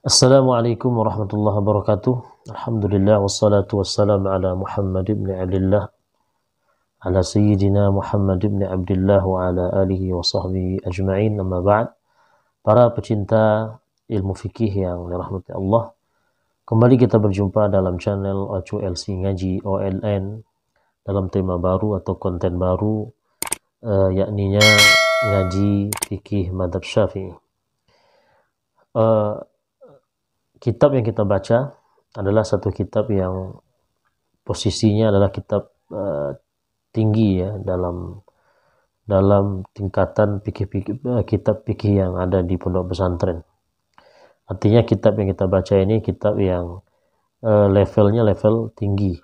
Assalamualaikum warahmatullahi wabarakatuh. Alhamdulillah wassalatu wassalamu ala Muhammad ibn Abdullah ala sayyidina Muhammad ibn Abdullah wa ala alihi wa sahbihi ajma'in. Amma ba'd. Para pecinta ilmu fikih yang dirahmati Allah, kembali kita berjumpa dalam channel Acu LC Ngaji OLN dalam tema baru atau konten baru, yakninya ngaji fikih madhab Syafi'i. Kitab yang kita baca adalah satu kitab yang posisinya adalah kitab tinggi ya dalam tingkatan kitab fikih yang ada di pondok pesantren. Artinya kitab yang kita baca ini kitab yang levelnya level tinggi.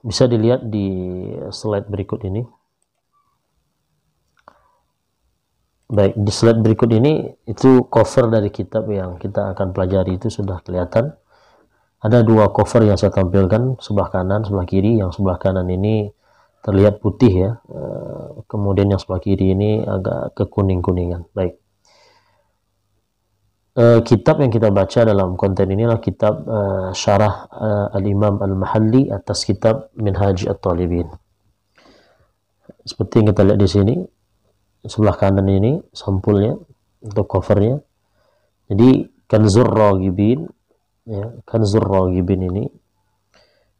Bisa dilihat di slide berikut ini. Baik, di slide berikut ini itu cover dari kitab yang kita akan pelajari itu sudah kelihatan. Ada dua cover yang saya tampilkan, sebelah kanan, sebelah kiri. Yang sebelah kanan ini terlihat putih ya, kemudian yang sebelah kiri ini agak kekuning-kuningan. Baik, kitab yang kita baca dalam konten ini adalah kitab syarah Al-Imam Al-Mahalli atas kitab Minhaj At-Talibin. Seperti yang kita lihat di sini, sebelah kanan ini sampulnya untuk covernya. Jadi Kanzur Raghibin ya, Kanzur Raghibin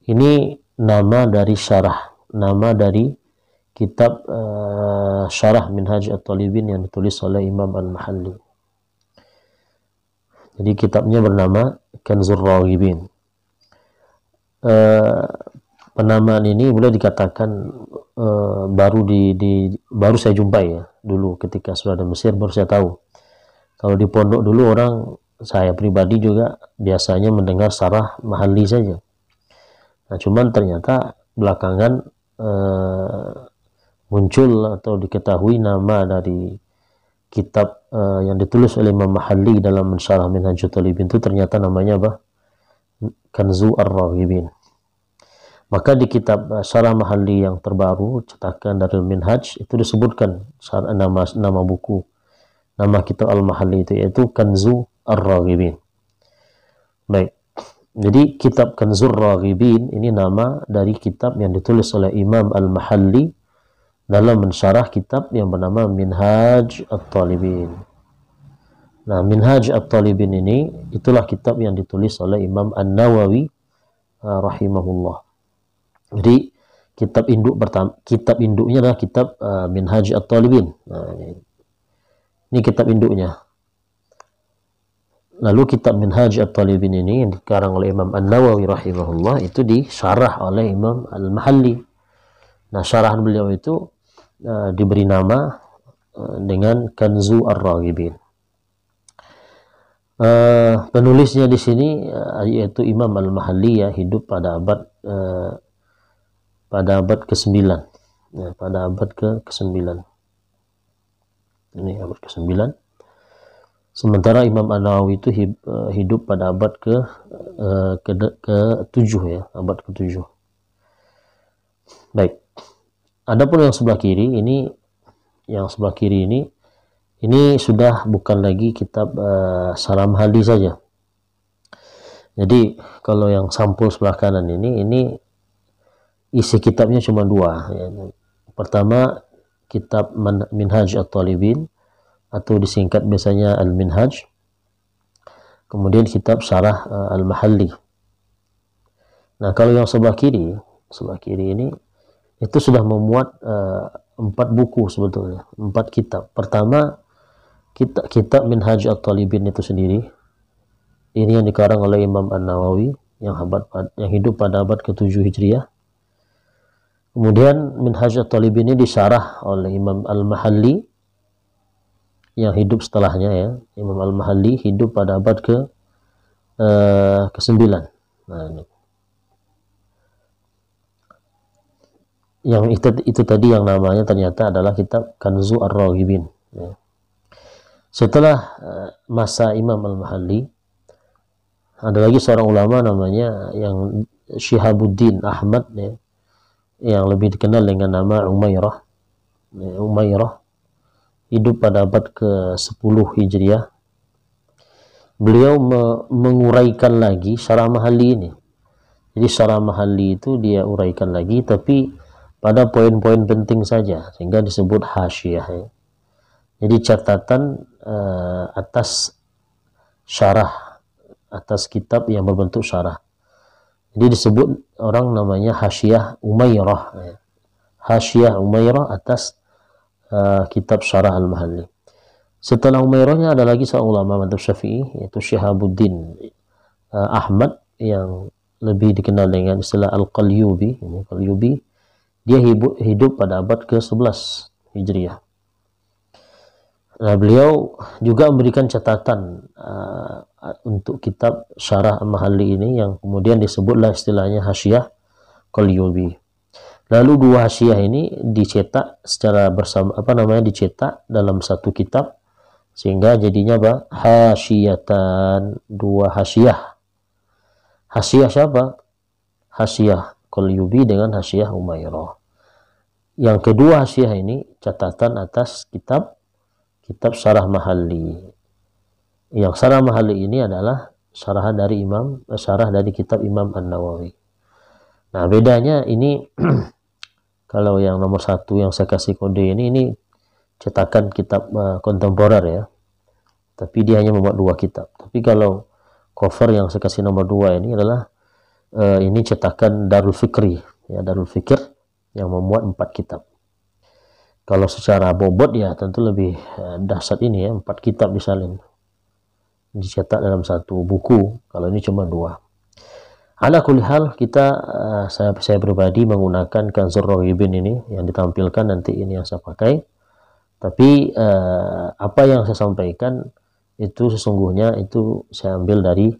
ini nama dari syarah, nama dari kitab syarah Minhaj At-Talibin yang ditulis oleh Imam Al-Mahalli. Jadi kitabnya bernama Kanzur Raghibin. Penamaan ini boleh dikatakan baru saya jumpai ya, dulu ketika sudah di Mesir baru saya tahu. Kalau di pondok dulu saya pribadi juga biasanya mendengar syarah Mahalli saja. Nah, cuman ternyata belakangan muncul atau diketahui nama dari kitab yang ditulis oleh Imam Mahalli dalam mensyarah Minhajut Talibin itu ternyata namanya apa? Kanzu Ar-Raghibin. Maka di kitab syarah Mahalli yang terbaru cetakan Darul Minhaj itu disebutkan nama buku, nama kitab Al-Mahalli itu yaitu Kanzu Ar-Raghibin. Baik, jadi kitab Kanzur Raghibin ini nama dari kitab yang ditulis oleh Imam Al-Mahalli dalam mensyarah kitab yang bernama Minhaj At-Talibin. Nah, Minhaj At-Talibin ini itulah kitab yang ditulis oleh Imam An-Nawawi rahimahullah. Jadi kitab induknya adalah kitab Minhaj At-Talibin. Nah, ini kitab induknya. Lalu kitab Minhaj At-Talibin ini yang dikarang oleh Imam An-Nawawi rahimahullah itu disyarah oleh Imam Al-Mahalli. Nah, syarahan beliau itu diberi nama dengan Kanzu Ar-Raghibin. Penulisnya di sini yaitu Imam Al-Mahalli ya, hidup pada abad ke-9 ya, pada abad ke-9 ini abad ke-9, sementara Imam An-Nawawi itu hidup pada abad ke-7 ya, abad ke-7. Baik, adapun yang sebelah kiri ini sudah bukan lagi kitab syarah Mahalli saja. Jadi kalau yang sampul sebelah kanan ini isi kitabnya cuma dua ya. Pertama kitab Minhaj At-Talibin atau disingkat biasanya Al-Minhaj, kemudian kitab syarah Al-Mahalli. Nah, kalau yang sebelah kiri ini itu sudah memuat 4 buku sebetulnya, 4 kitab. Pertama kitab Minhaj At-Talibin itu sendiri, ini yang dikarang oleh Imam An-Nawawi yang hidup pada abad ke-7 Hijriah. Kemudian Minhaj At-Talibin ini disyarah oleh Imam Al-Mahalli yang hidup setelahnya ya. Imam Al-Mahalli hidup pada abad ke-9. Nah, ini. Yang itu tadi yang namanya ternyata adalah kitab Kanzu Ar-Raghibin ya. Setelah masa Imam Al-Mahalli ada lagi seorang ulama namanya yang Syihabuddin Ahmad ya, yang lebih dikenal dengan nama Umairah. Umairah hidup pada abad ke-10 Hijriah. beliau menguraikan lagi syarah Mahalli ini. Jadi syarah Mahalli itu dia uraikan lagi, tapi pada poin-poin penting saja, sehingga disebut hasyiah ya. Jadi catatan atas syarah, atas kitab yang berbentuk syarah. Jadi disebut orang namanya hasyiah Umairah ya. Hasyiah Umairah atas kitab syarah Al-Mahalli. Setelah Umairahnya ada lagi seorang ulama madzhab Syafi'i, yaitu Syihabuddin Ahmad, yang lebih dikenal dengan istilah Al-Qalyubi. Ini Qalyubi, dia hidup pada abad ke-11 Hijriah. Nah, beliau juga memberikan catatan untuk kitab syarah Al-Mahalli ini, yang kemudian disebutlah istilahnya Hasyiah Qalyubi. Lalu dua hasyiah ini dicetak secara bersama, dicetak dalam satu kitab, sehingga jadinya hasyiyatan, dua hasyiah. Hasyiah siapa? Hasyiah Qalyubi dengan hasyiah Umairah. Yang kedua hasyiah ini catatan atas kitab syarah Mahalli. Yang syarah Mahalli ini adalah syarah dari kitab Imam An-Nawawi. Nah, bedanya ini kalau yang nomor 1 yang saya kasih kode ini cetakan kitab kontemporer ya, tapi dia hanya membuat 2 kitab. Tapi kalau cover yang saya kasih nomor 2 ini adalah ini cetakan Darul Fikri ya, Darul Fikr yang memuat 4 kitab. Kalau secara bobot ya tentu lebih dahsyat ini ya, 4 kitab disalin, dicetak dalam satu buku. Kalau ini cuma 2. Ala kulli hal, saya pribadi menggunakan Kanzur Raghibin ini yang ditampilkan nanti, ini yang saya pakai. Tapi apa yang saya sampaikan itu sesungguhnya itu saya ambil dari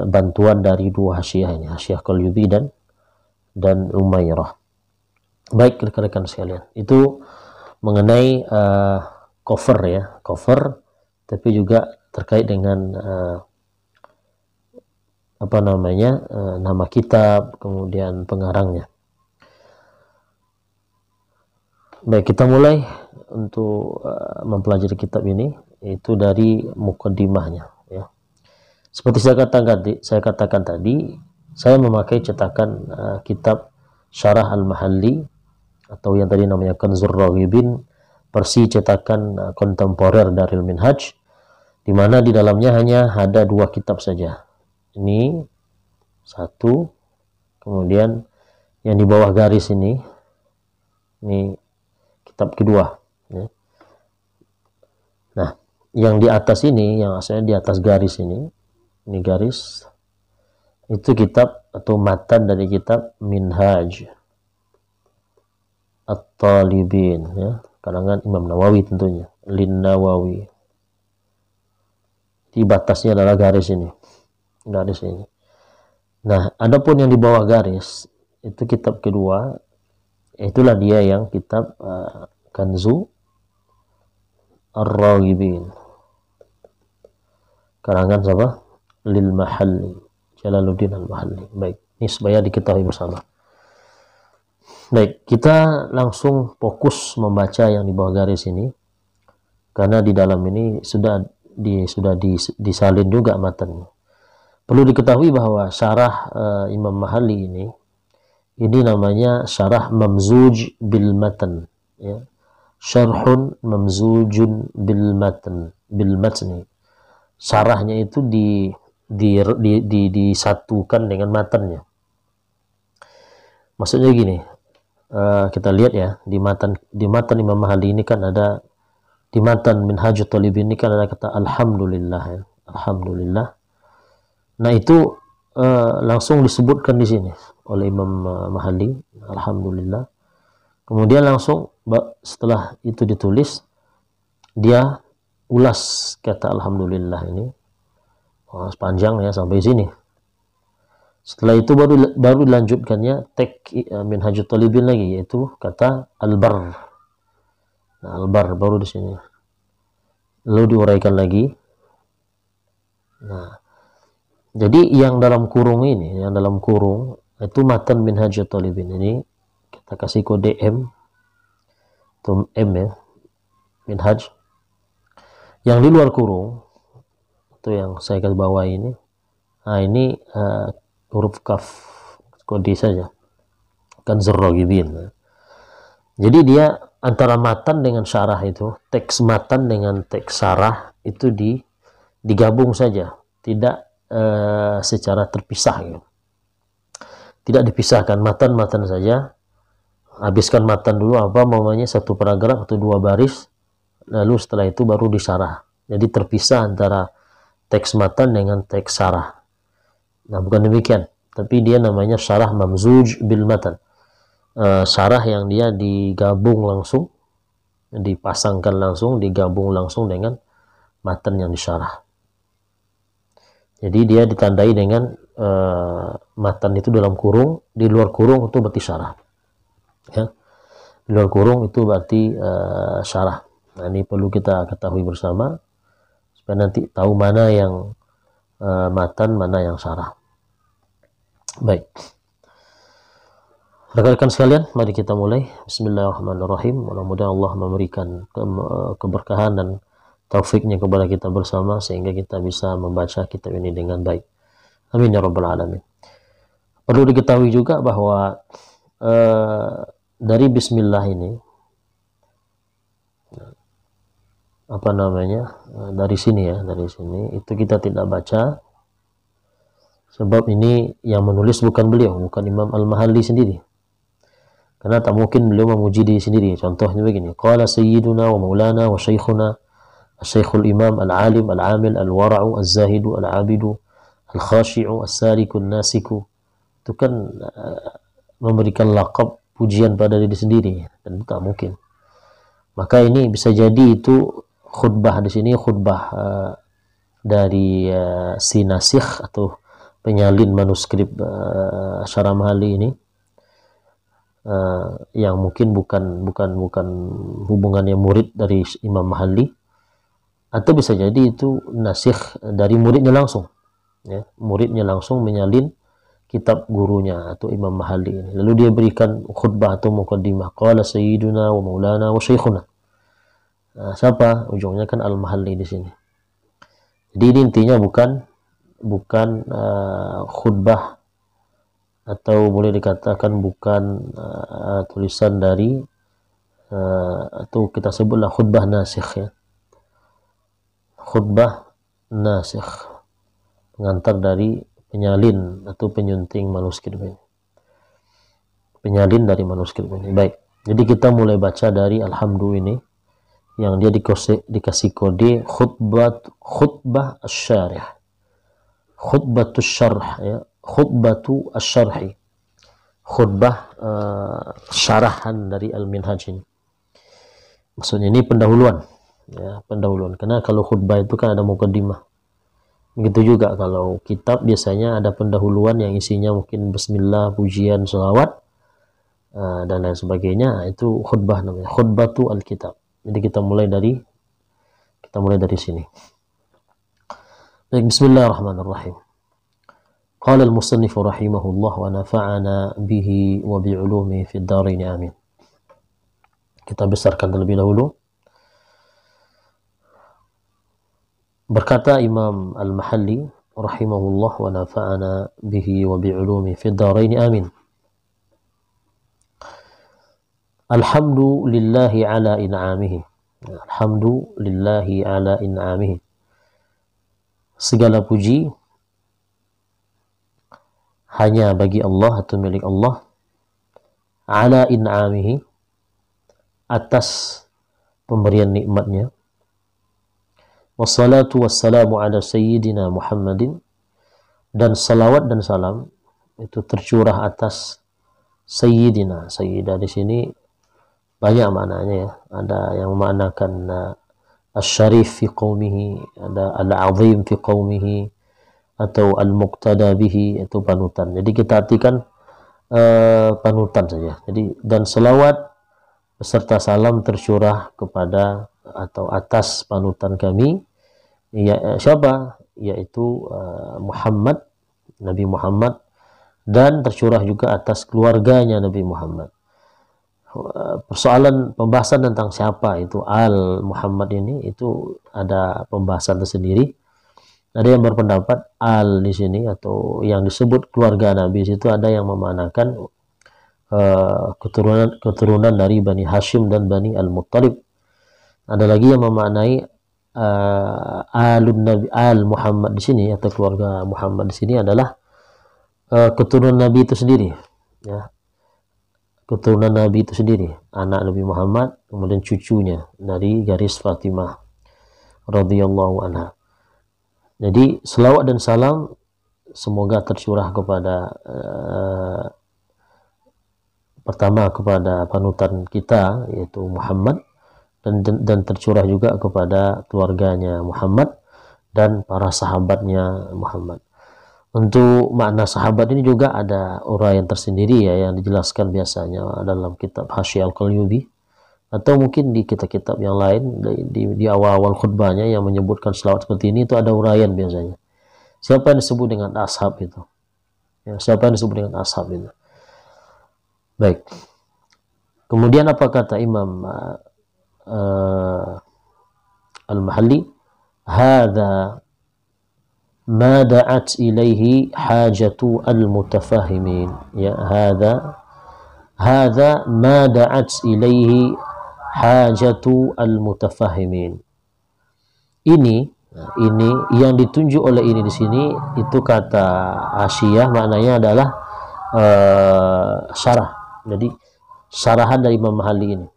bantuan dari 2 hasyiah ini, hasyiah Qalyubi dan Umairah. Baik rekan-rekan sekalian, itu mengenai cover ya, cover, tapi juga terkait dengan nama kitab, kemudian pengarangnya. Baik, kita mulai untuk mempelajari kitab ini, itu dari mukaddimahnya ya. Seperti saya katakan tadi, saya memakai cetakan kitab Syarah Al-Mahalli, atau yang tadi namanya Kanzur Raghibin, versi cetakan kontemporer dari Minhaj, di mana di dalamnya hanya ada 2 kitab saja. Ini 1, kemudian yang di bawah garis ini kitab kedua ya. Nah, yang di atas ini, yang asalnya di atas garis ini garis, itu kitab atau matan dari kitab Minhaj At-Talibin ya, karangan Imam Nawawi tentunya, Lin Nawawi. Di batasnya adalah garis ini. Nah, adapun yang di bawah garis itu kitab kedua, itulah dia yang kitab Kanzu Ar-Raghibin, karangan siapa? Lil Mahalli, Jalaluddin Al-Mahalli. Baik, ini supaya diketahui bersama. Baik, kita langsung fokus membaca yang di bawah garis ini, karena di dalam ini sudah disalin juga matan. Perlu diketahui bahwa syarah Imam Mahalli ini namanya syarah mamzuj bil matan ya. Syarhun mamzujun bil matni. Syarahnya itu disatukan dengan matannya. Maksudnya gini, kita lihat ya, di matan Imam Mahalli ini kan ada, di matan Minhajut Talibin ini kan ada kata alhamdulillah ya. Alhamdulillah. Nah, itu langsung disebutkan di sini oleh Imam Mahalli, alhamdulillah. Kemudian langsung setelah itu ditulis, dia ulas kata alhamdulillah ini. Sepanjang ya sampai sini. Setelah itu baru dilanjutkannya teks Minhajut Talibin lagi, yaitu kata al-bar. Nah, al-bar baru di sini. Lalu diuraikan lagi. Nah, jadi yang dalam kurung itu matan Minhajut Talibin ini, kita kasih kode M atau M ya, Minhaj. Yang di luar kurung atau yang saya garis bawah ini. Nah, ini huruf kaf kode saja. Kanzur Raghibin. Jadi dia antara matan dengan syarah itu, teks matan dengan teks syarah itu digabung saja, tidak secara terpisah gitu. Tidak dipisahkan, matan saja. Habiskan matan dulu apa namanya, satu paragraf atau 2 baris, lalu setelah itu baru disyarah. Jadi terpisah antara teks matan dengan teks syarah. Nah, bukan demikian, tapi dia namanya syarah mamzuj bil matan. Syarah yang dia digabung langsung, dipasangkan langsung, digabung langsung dengan matan yang disyarah. Jadi dia ditandai dengan matan itu dalam kurung, di luar kurung itu berarti syarah. Ya. Di luar kurung itu berarti syarah. Nah, ini perlu kita ketahui bersama supaya nanti tahu mana yang matan, mana yang syarah. Baik. Rekan-rekan sekalian, mari kita mulai. Bismillahirrahmanirrahim. Mudah-mudahan Allah memberikan keberkahan dan taufiknya kepada kita bersama sehingga kita bisa membaca kitab ini dengan baik. Amin ya rabbal alamin. Perlu diketahui juga bahwa dari bismillah ini apa namanya, dari sini itu kita tidak baca, sebab ini yang menulis bukan beliau, bukan Imam Al-Mahalli sendiri. Karena tak mungkin beliau memuji diri sendiri. Contohnya begini, qala sayyiduna wa maulana wa syekhuna Syekhul Imam Al-Alim Al-Amil Al-Wara'u Al-Zahidu Al-Abidu Al-Khashi'u Al-Sariku Al-Nasiku. Itu kan memberikan laqab pujian pada diri sendiri, dan itu tak mungkin. Maka ini bisa jadi itu khutbah di sini, khutbah dari si nasikh atau penyalin manuskrip Syarah Mahalli ini. Yang mungkin bukan hubungannya murid dari Imam Mahalli, atau bisa jadi itu nasikh dari muridnya langsung, ya, muridnya langsung menyalin kitab gurunya atau Imam Mahalli ini, lalu dia berikan khutbah atau muqaddimah, qala sayyiduna wa maulana wa syekhuna. Siapa ujungnya kan Al-Mahalli di sini. Jadi ini intinya bukan khutbah, atau boleh dikatakan bukan tulisan dari atau kita sebutlah khutbah nasikh, ya. Khutbah nasikh, pengantar dari penyalin atau penyunting manuskrip ini. Penyalin dari manuskrip ini. Baik. Jadi kita mulai baca dari Alhamdulillah ini yang dia dikasih kode khutbah asy-syarih. Khutbatus syarh, ya. Khutbatu asy-syarhi, khutbah syarahan dari Al-Minhaj ini. Maksudnya ini pendahuluan, ya, pendahuluan. Karena kalau khutbah itu kan ada muqaddimah. Begitu juga kalau kitab biasanya ada pendahuluan yang isinya mungkin bismillah, pujian, shalawat dan lain sebagainya. Itu khutbah namanya, khutbatu al-kitab. Jadi kita mulai dari sini. Baik, bismillahirrahmanirrahim. قال المصنف رحمه الله ونفعنا به وبعلومه في الدارين آمين. Kita besarkan terlebih dahulu. Berkata Imam Al-Mahalli rahimahullah wa nafa'ana bihi wa bi'ulumi fi darain amin. Alhamdulillahi ala in'amihi. Alhamdulillahi ala in'amihi. Segala puji hanya bagi Allah atau milik Allah, ala in'amihi, atas pemberian nikmatnya. Wassalatu wassalamu ala sayyidina Muhammadin, dan salawat dan salam itu tercurah atas sayyidina. Sayyidah di sini banyak maknanya, ya. Ada yang memaknakan asy-syarif fi qaumihi, ada al-azim fi qaumihi, atau al-muqtada bihi, itu panutan. Jadi kita artikan panutan saja. Jadi dan selawat beserta salam tercurah kepada atau atas panutan kami, ya, siapa? Yaitu Muhammad, Nabi Muhammad, dan tercurah juga atas keluarganya Nabi Muhammad. Persoalan pembahasan tentang siapa itu Al Muhammad ini, itu ada pembahasan tersendiri. Ada yang berpendapat al di sini atau yang disebut keluarga Nabi itu ada yang memanakan keturunan dari Bani Hashim dan Bani Al-Muttalib. Ada lagi yang memaknai alun Nabi, al Muhammad di sini atau keluarga Muhammad di sini adalah keturunan Nabi itu sendiri, ya. Keturunan Nabi itu sendiri, anak Nabi Muhammad, kemudian cucunya dari garis Fatimah radhiyallahu anha. Jadi selawat dan salam semoga tercurah kepada pertama kepada panutan kita yaitu Muhammad, dan tercurah juga kepada keluarganya Muhammad dan para sahabatnya Muhammad. Untuk makna sahabat ini juga ada uraian tersendiri ya, yang dijelaskan biasanya dalam kitab Hasyi Al-Qalyubi atau mungkin di kitab-kitab yang lain di awal-awal khutbahnya yang menyebutkan selawat seperti ini. Itu ada uraian biasanya. Siapa yang disebut dengan ashab itu? Ya, siapa yang disebut dengan ashab itu? Baik. Kemudian apa kata Imam Al-Mahalli? Hadza ma da'at ilaihi hajatu al-mutafahimin. Ya, hadza ma da'at ilaihi hajatu al-mutafahimin. Ini yang ditunjuk oleh ini di sini itu kata Asyiyah maknanya adalah syarah. Jadi syarahan dari Imam Mahalli ini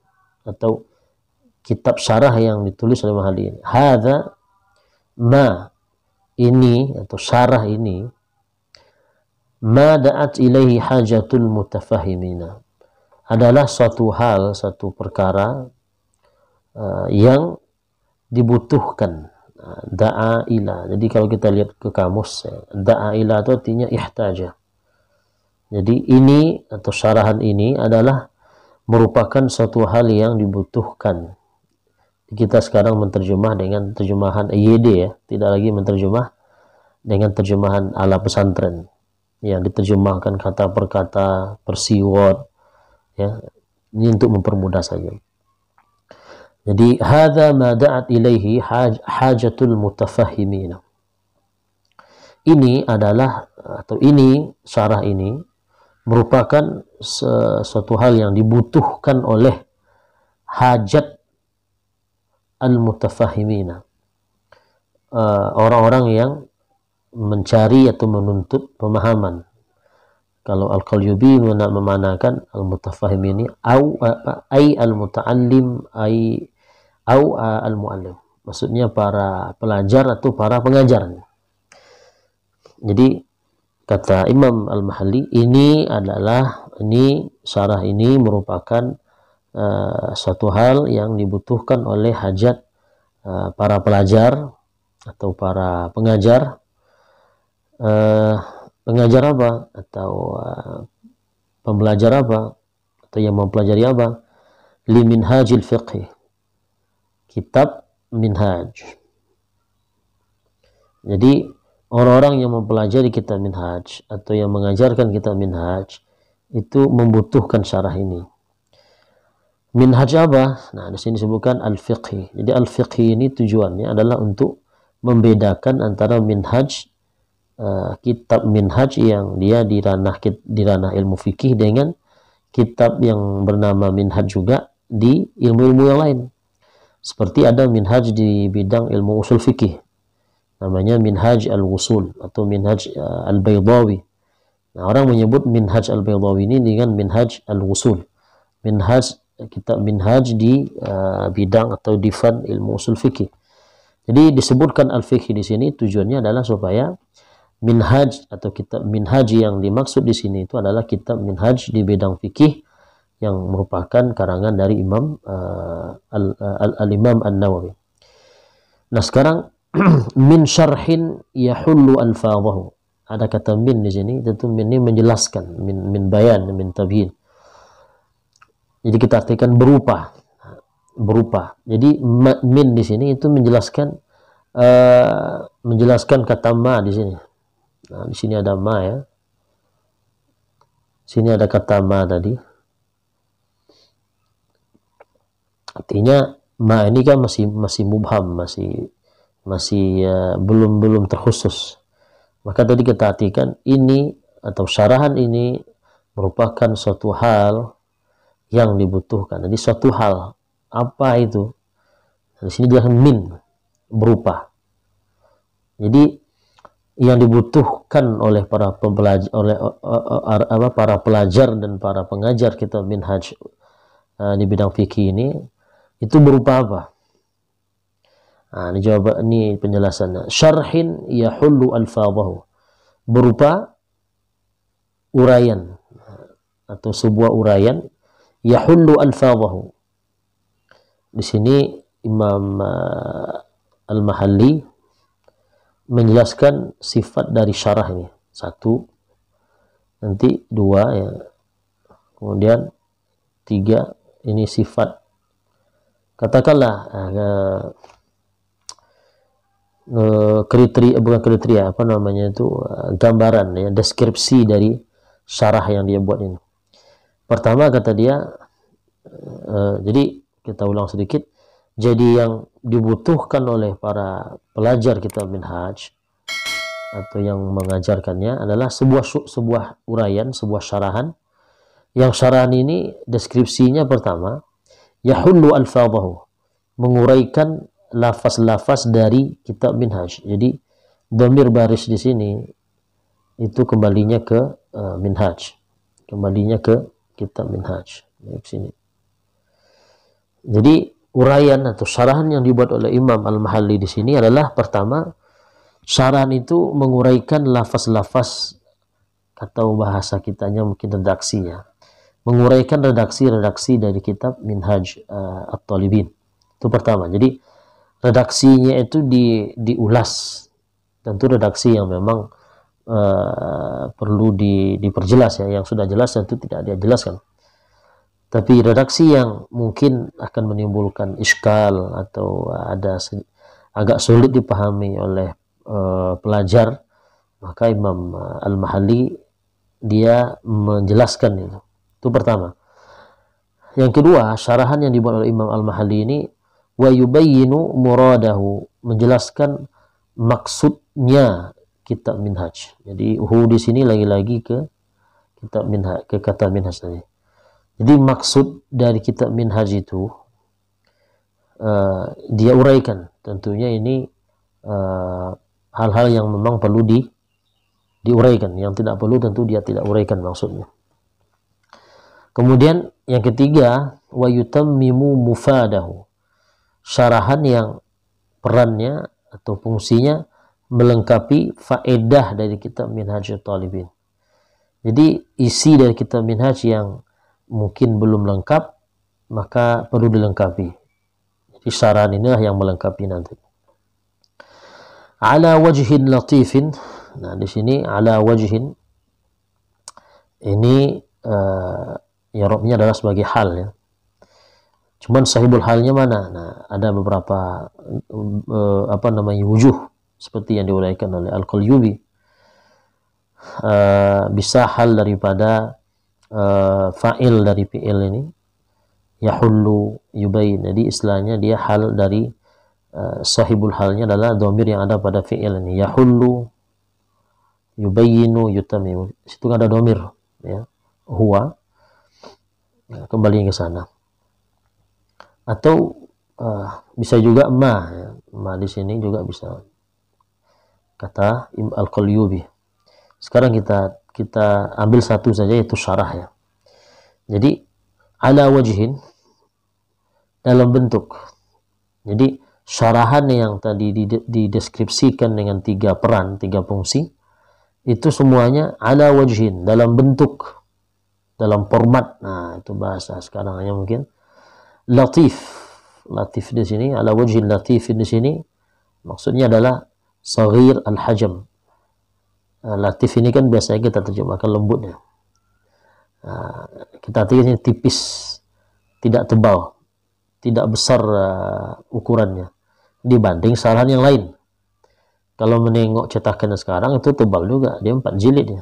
atau kitab syarah yang ditulis oleh Mahalli ini. Hadza ma ini atau syarah ini ma da'at ilaihi hajatul mutafahimina adalah suatu hal, satu perkara yang dibutuhkan. Da'a ila. Jadi kalau kita lihat ke kamus, da'a ila itu artinya ihtaja. Jadi ini atau syarahan ini adalah merupakan suatu hal yang dibutuhkan. Kita sekarang menterjemah dengan terjemahan EYD ya, tidak lagi menterjemah dengan terjemahan ala pesantren yang diterjemahkan kata per kata, per keyword ya. Ini untuk mempermudah saja. Jadi hadza ma da'at ilaihi hajatul mutafahimin. Ini adalah atau ini syarah ini merupakan suatu hal yang dibutuhkan oleh hajat al-mutafahimina, orang-orang yang mencari atau menuntut pemahaman. Kalau Al-Qalyubi memanakan al-mutafahim ini ay al-muta'allim au al-mu'allim, maksudnya para pelajar atau para pengajar. Jadi kata Imam Al-Mahalli ini syarah ini merupakan suatu hal yang dibutuhkan oleh hajat para pelajar atau para pengajar. Pengajar apa atau pembelajar apa atau yang mempelajari apa? Li minhajil fiqh, kitab minhaj. Jadi orang-orang yang mempelajari kitab minhaj atau yang mengajarkan kitab minhaj itu membutuhkan syarah ini. Minhaj apa? Nah, di sini disebutkan al-fiqhi. Jadi al-fiqhi ini tujuannya adalah untuk membedakan antara minhaj, kitab minhaj yang dia di ranah ilmu fikih dengan kitab yang bernama minhaj juga di ilmu-ilmu yang lain. Seperti ada minhaj di bidang ilmu usul fikih, namanya minhaj al-wusul atau minhaj al-Baydawi. Nah, orang menyebut minhaj al-Baydawi ini dengan minhaj al-wusul. Kitab minhaj di bidang atau di fan ilmu usul fikih. Jadi disebutkan al-fikih di sini tujuannya adalah supaya minhaj atau kitab minhaj yang dimaksud di sini itu adalah kitab minhaj di bidang fikih yang merupakan karangan dari Imam al-Imam An-Nawawi. Nah, sekarang min syarhin yahullu alfadhahu. Ada kata min di sini, tentu min ini menjelaskan, min bayan, min tabyin. Jadi kita artikan berupa. Jadi min di sini itu menjelaskan kata ma di sini. Nah, di sini ada ma ya. Sini ada kata ma tadi. Artinya ma ini kan masih mubham, masih belum terkhusus. Maka tadi kita artikan ini atau syarahan ini merupakan suatu hal yang dibutuhkan. Jadi suatu hal apa itu? Di sini dia min, berupa. Jadi yang dibutuhkan oleh para pembelajar, para pelajar dan para pengajar kitab minhaj di bidang fikih ini itu berupa apa? Nah, ini penjelasannya. Syarhin yahullu alfadhahu, berupa uraian atau sebuah uraian yahullu alfadhahu. Di sini Imam Al-Mahalli menjelaskan sifat dari syarah ini. Satu, nanti dua, ya. Kemudian tiga, ini sifat. Katakanlah kriteria, bukan kriteria, apa namanya itu, gambaran, ya, deskripsi dari syarah yang dia buat ini. Pertama kata dia, jadi kita ulang sedikit. Jadi yang dibutuhkan oleh para pelajar kitab minhaj atau yang mengajarkannya adalah sebuah uraian, sebuah syarahan. Yang syarahan ini deskripsinya pertama, yahullu alfadhahu, menguraikan lafaz-lafaz dari kitab minhaj. Jadi dhamir baris di sini itu kembalinya ke minhaj, kembalinya ke kitab minhaj. Di sini. Jadi uraian atau syarahan yang dibuat oleh Imam Al-Mahalli di sini adalah pertama, syarahan itu menguraikan lafaz-lafaz atau bahasa kitanya mungkin redaksinya, menguraikan redaksi-redaksi dari kitab Minhaj At-Talibin. Itu pertama. Jadi redaksinya itu diulas. Tentu redaksi yang memang perlu diperjelas, ya. Yang sudah jelas tentu tidak dia jelaskan. Tapi redaksi yang mungkin akan menimbulkan iskal atau agak sulit dipahami oleh pelajar, maka Imam Al-Mahalli dia menjelaskan itu. Itu pertama. Yang kedua, syarahan yang dibuat oleh Imam Al-Mahalli ini wa yubayyinu muradahu, menjelaskan maksudnya kitab minhaj. Jadi di sini lagi-lagi ke kitab minhaj, ke kata minhaj tadi. Jadi maksud dari kitab minhaj itu dia uraikan. Tentunya ini hal-hal yang memang perlu diuraikan. Yang tidak perlu tentu dia tidak uraikan maksudnya. Kemudian yang ketiga, wa yutammimu mufadahu, syarahan yang perannya atau fungsinya melengkapi faedah dari kitab Minhaj Talibin. Jadi isi dari kitab minhaj yang mungkin belum lengkap, maka perlu dilengkapi. Jadi syarahan inilah yang melengkapi nanti. Ala wajhin latifin. Nah, di sini ala wajhin ini i'rabnya adalah sebagai hal, ya. Cuman sahibul halnya mana? Nah, ada beberapa wujuh seperti yang diuraikan oleh Al-Qalyubi. Bisa hal daripada fa'il dari fi'il ini, yahullu yubayin. Jadi istilahnya dia hal dari sahibul halnya adalah dhamir yang ada pada fi'il ini, yahullu, yubayinu, yutamimu. Situ ada dhamir, ya, huwa. Kembali ke sana. Atau bisa juga ma, ya. Ma di sini juga bisa, kata Al-Qalyubi. Sekarang kita ambil satu saja, yaitu syarah, ya. Jadi ala wajhin, dalam bentuk. Jadi syarahan yang tadi dideskripsikan dengan tiga peran, tiga fungsi, itu semuanya ala wajhin, dalam bentuk, dalam format. Nah, itu bahasa sekarang hanya mungkin latif. Latif di sini, ala wajhin latif di sini maksudnya adalah saghir al-hajam. Latif ini kan biasanya kita terjemahkan lembutnya. Kita artinya tipis, tidak tebal, tidak besar ukurannya dibanding syarahan yang lain. Kalau menengok cetakan sekarang itu tebal juga, dia 4 jilid,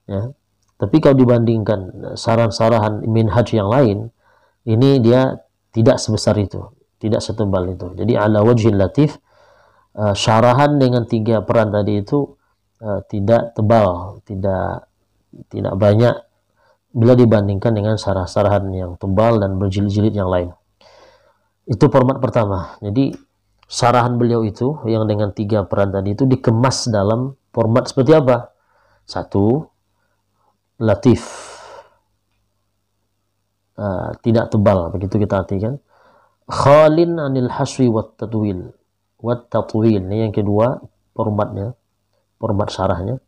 ya. Tapi kalau dibandingkan syarahan minhaj yang lain, ini dia tidak sebesar itu, tidak setebal itu. Jadi ala wajhin latif, syarahan dengan 3 peran tadi itu tidak tebal, tidak banyak bila dibandingkan dengan syarah-syarahan yang tebal dan berjilid-jilid yang lain. Itu format pertama. Jadi syarahan beliau itu yang dengan 3 peran tadi itu dikemas dalam format seperti apa? 1, latif, tidak tebal, begitu kita artikan. Khalin anil haswi wat tatwil. Ini yang kedua formatnya, format syarahnya.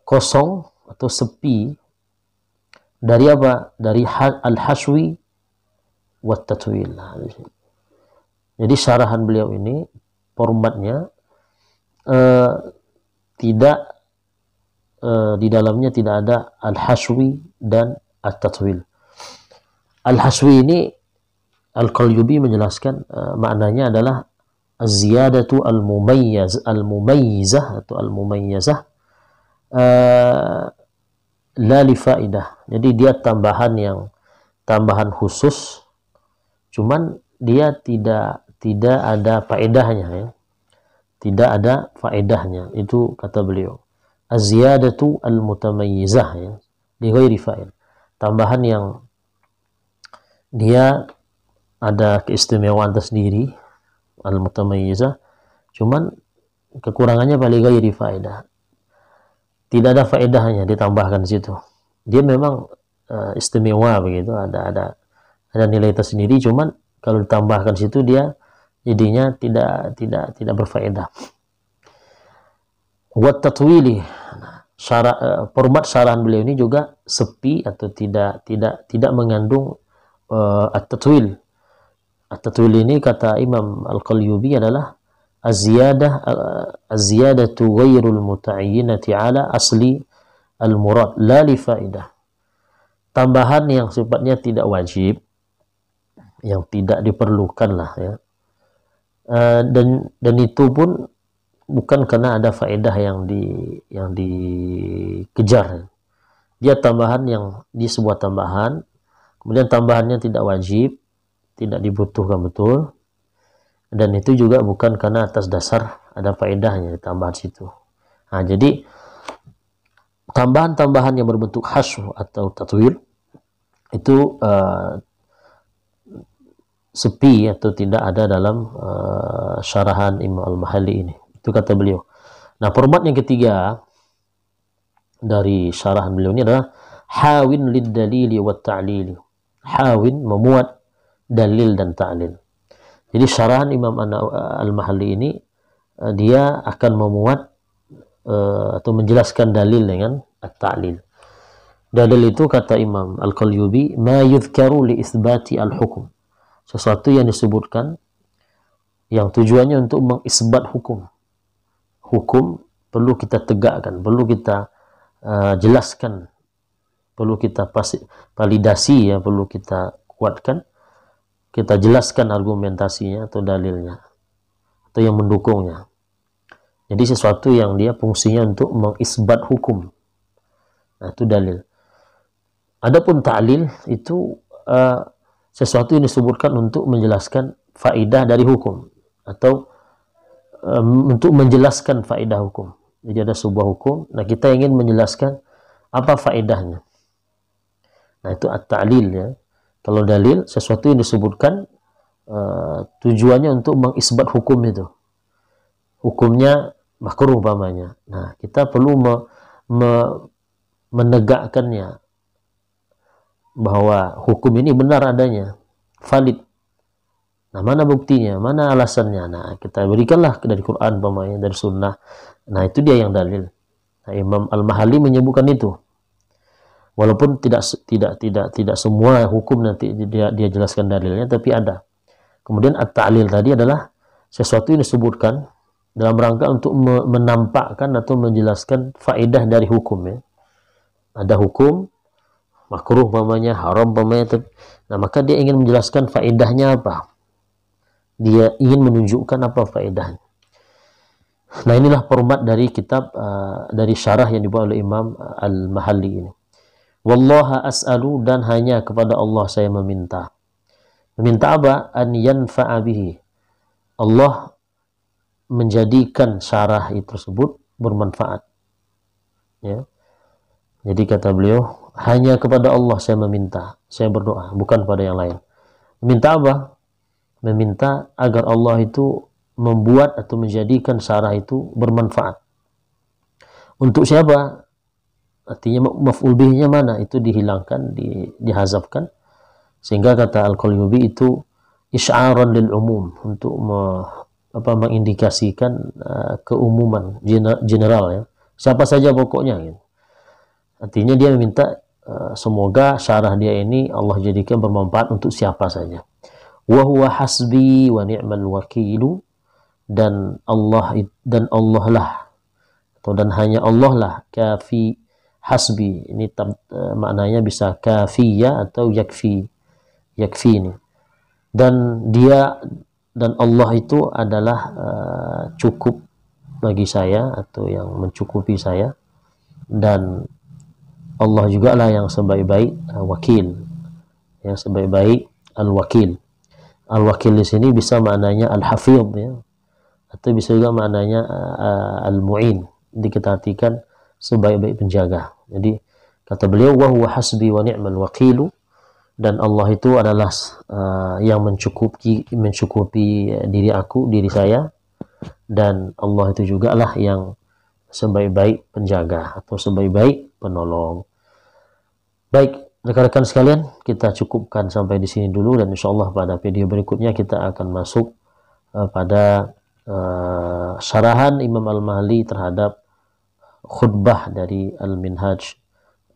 Kosong atau sepi dari apa? Dari al-haswi wat tatwil. Jadi syarahan beliau ini formatnya tidak di dalamnya tidak ada al-haswi dan at-tatwil. Al-haswi ini Al-Qalyubi menjelaskan maknanya adalah az-ziyadatu al-mumayyizah atau al-mumayyizah la li faidah. Jadi dia tambahan khusus, cuman dia tidak ada faedahnya ya. Tidak ada faedahnya. Itu kata beliau. Az-ziyadatu al-mutamayyizah ya, li ghairi fa'il. Tambahan yang dia ada keistimewaan tersendiri, al-mutamayyizah, cuman kekurangannya li ghairi faedah. Tidak ada faedahnya ditambahkan di situ. Dia memang istimewa begitu, ada nilai tersendiri, cuman kalau ditambahkan situ dia jadinya tidak berfaedah. Wat tatwili, format syarahan beliau ini juga sepi atau tidak mengandung at-tatwil. At-tatwil ini kata Imam Al-Qalyubi adalah az-ziyadatu ghairul muta'ayyinati ala asli al-murad la li faidah. Tambahan yang sifatnya tidak wajib, yang tidak diperlukan lah ya. Dan itu pun bukan karena ada faedah yang dikejar. Dia tambahan yang di sebuah tambahan, kemudian tambahannya tidak wajib, tidak dibutuhkan betul, dan itu juga bukan karena atas dasar ada faedahnya tambahan situ. Nah, jadi tambahan-tambahan yang berbentuk hasy atau tatwil itu sepi atau tidak ada dalam syarahan Imam Al-Mahalli ini. Itu kata beliau. Nah, format yang ketiga dari syarahan beliau ini adalah hawin lid dalili wat ta'lili. Hawin memuat dalil dan ta'lil. Jadi syarahan Imam Al-Mahalli ini dia akan memuat atau menjelaskan dalil dengan at-ta'lil. Dalil itu kata Imam Al-Qalyubi ma yudhkaru li isbati al-hukm. Sesuatu yang disebutkan yang tujuannya untuk mengisbat hukum. Hukum perlu kita tegakkan, perlu kita jelaskan, perlu kita validasi ya, perlu kita kuatkan, kita jelaskan argumentasinya atau dalilnya atau yang mendukungnya. Jadi sesuatu yang dia fungsinya untuk mengisbat hukum. Nah, itu dalil. Adapun ta'lil itu sesuatu yang disebutkan untuk menjelaskan faedah dari hukum atau untuk menjelaskan faedah hukum. Jadi ada sebuah hukum, nah kita ingin menjelaskan apa faedahnya. Nah, itu at-ta'lil ya. Kalau dalil sesuatu yang disebutkan tujuannya untuk mengisbat hukum itu. Hukumnya makruh umpamanya. Nah, kita perlu menegakkannya bahwa hukum ini benar adanya, valid. Nah, mana buktinya, mana alasannya? Nah, kita berikanlah dari Quran umpamanya, dari sunnah. Nah, itu dia yang dalil. Nah, Imam Al-Mahalli menyebutkan itu. Walaupun tidak semua hukum nanti dia jelaskan dalilnya, tapi ada. Kemudian at-ta'lil tadi adalah sesuatu yang disebutkan dalam rangka untuk menampakkan atau menjelaskan faedah dari hukum ya. Ada hukum makruh umpamanya, haram umpamanya. Nah, maka dia ingin menjelaskan faedahnya apa. Dia ingin menunjukkan apa faedahnya. Nah, inilah format dari kitab dari syarah yang dibuat oleh Imam Al-Mahalli ini. Wallaha as'alu, dan hanya kepada Allah saya meminta. Meminta apa? An yanfa'a bihi. Allah menjadikan syarah tersebut bermanfaat. Ya. Jadi kata beliau, hanya kepada Allah saya meminta, saya berdoa, bukan pada yang lain. Meminta apa? Meminta agar Allah itu membuat atau menjadikan syarah itu bermanfaat. Untuk siapa? Artinya maf'ul bihnya mana? Itu dihilangkan, dihazafkan. Sehingga kata Al-Qalyubi itu isy'aran lil umum, untuk mengindikasikan keumuman general, ya. Siapa saja pokoknya, gitu. Artinya dia meminta semoga syarah dia ini Allah jadikan bermanfaat untuk siapa saja. Wa huwa hasbi wa ni'mal wakilu, dan Allah lah, atau dan hanya Allah lah, kafi hasbi ini maknanya bisa kafiya atau yakfi ini, dan Allah itu adalah cukup bagi saya, atau yang mencukupi saya, dan Allah juga lah yang sebaik-baik wakil, yang sebaik-baik al-wakil. Al-wakil di sini bisa maknanya al-hafidh, ya, atau bisa juga maknanya al-mu'in, kita artikan sebaik-baik penjaga. Jadi kata beliau, wa huwa hasbi wa ni'mal wakilu, dan Allah itu adalah yang mencukupi diri saya, dan Allah itu juga lah yang sebaik-baik penjaga atau sebaik-baik penolong. Baik, rekan-rekan sekalian, kita cukupkan sampai di sini dulu, dan insyaallah pada video berikutnya kita akan masuk pada syarahan Imam Al-Mahali terhadap khutbah dari Al-Minhaj,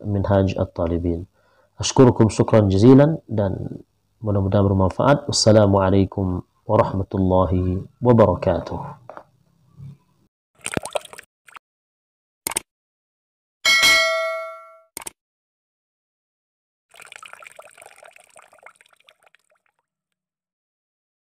Minhaj At-Talibin. Ashkurukum syukran jazilan, dan mudah-mudahan bermanfaat. Wassalamualaikum warahmatullahi wabarakatuh.